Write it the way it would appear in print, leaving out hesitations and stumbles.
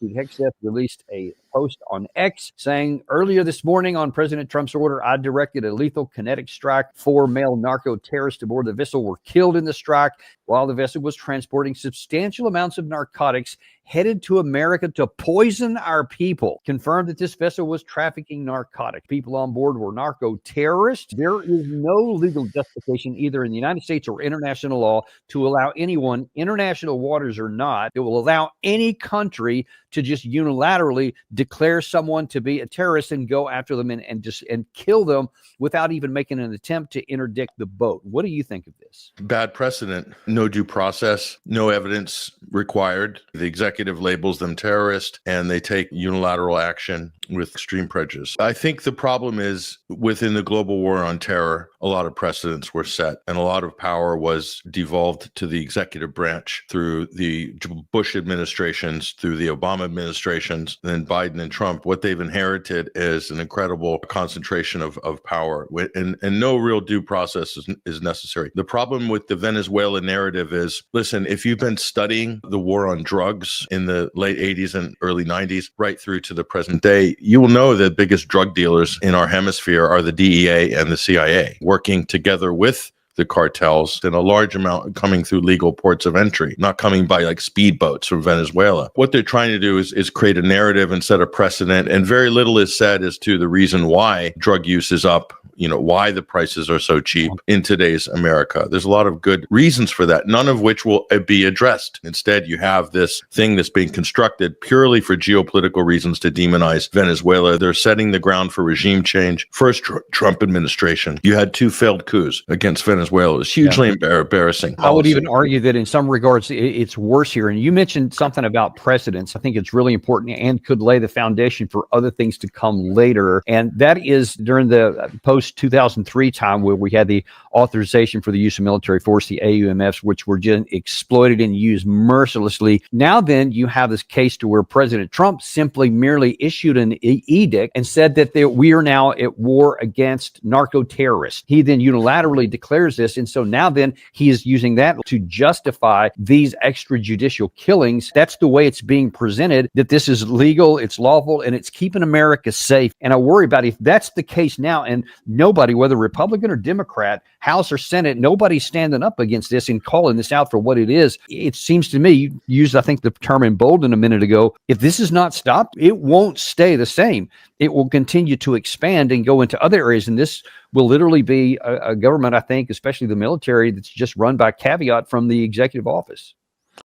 Pete Hegseth released a post on X saying, earlier this morning on President Trump's order, I directed a lethal kinetic strike. 4 male narco terrorists aboard the vessel were killed in the strike while the vessel was transporting substantial amounts of narcotics headed to America to poison our people. Confirmed that this vessel was trafficking narcotics. People on board were narco terrorists. There is no legal justification either in the United States or international law to allow anyone, international waters or not, it will allow any country to just unilaterally declare someone to be a terrorist and go after them and kill them without even making an attempt to interdict the boat. What do you think of this? Bad precedent. No due process, no evidence required. The executive labels them terrorist and they take unilateral action with extreme prejudice. I think the problem is within the global war on terror, a lot of precedents were set and a lot of power was devolved to the executive branch through the Bush administrations, through the Obama administrations, then Biden and Trump. What they've inherited is an incredible concentration of power and no real due process is necessary. The problem with the Venezuela narrative is, listen, if you've been studying the war on drugs in the late 80s and early 90s, right through to the present day, you will know that biggest drug dealers in our hemisphere are the DEA and the CIA, working together with the cartels and a large amount coming through legal ports of entry, not coming by like speedboats from Venezuela. What they're trying to do is create a narrative and set a precedent, and very little is said as to the reason why drug use is up, why the prices are so cheap in today's America. There's a lot of good reasons for that, none of which will be addressed. Instead, you have this thing that's being constructed purely for geopolitical reasons to demonize Venezuela. They're setting the ground for regime change. First Trump administration, you had 2 failed coups against Venezuela. It's hugely embarrassing policy. I would even argue that in some regards, it's worse here. And you mentioned something about precedents. I think it's really important and could lay the foundation for other things to come later. And that is during the post-2003 time where we had the authorization for the use of military force, the AUMFs, which were just exploited and used mercilessly. Now then, you have this case to where President Trump simply merely issued an edict and said that we are now at war against narco terrorists. He then unilaterally declares this. And so now then he is using that to justify these extrajudicial killings. That's the way it's being presented, that this is legal, it's lawful, and it's keeping America safe. And I worry about if that's the case now, and nobody, whether Republican or Democrat, House or Senate, nobody's standing up against this and calling this out for what it is. It seems to me, you used, I think, the term emboldened a minute ago. If this is not stopped, it won't stay the same. It will continue to expand and go into other areas. And this will literally be a government, I think, especially the military, that's just run by caveat from the executive office.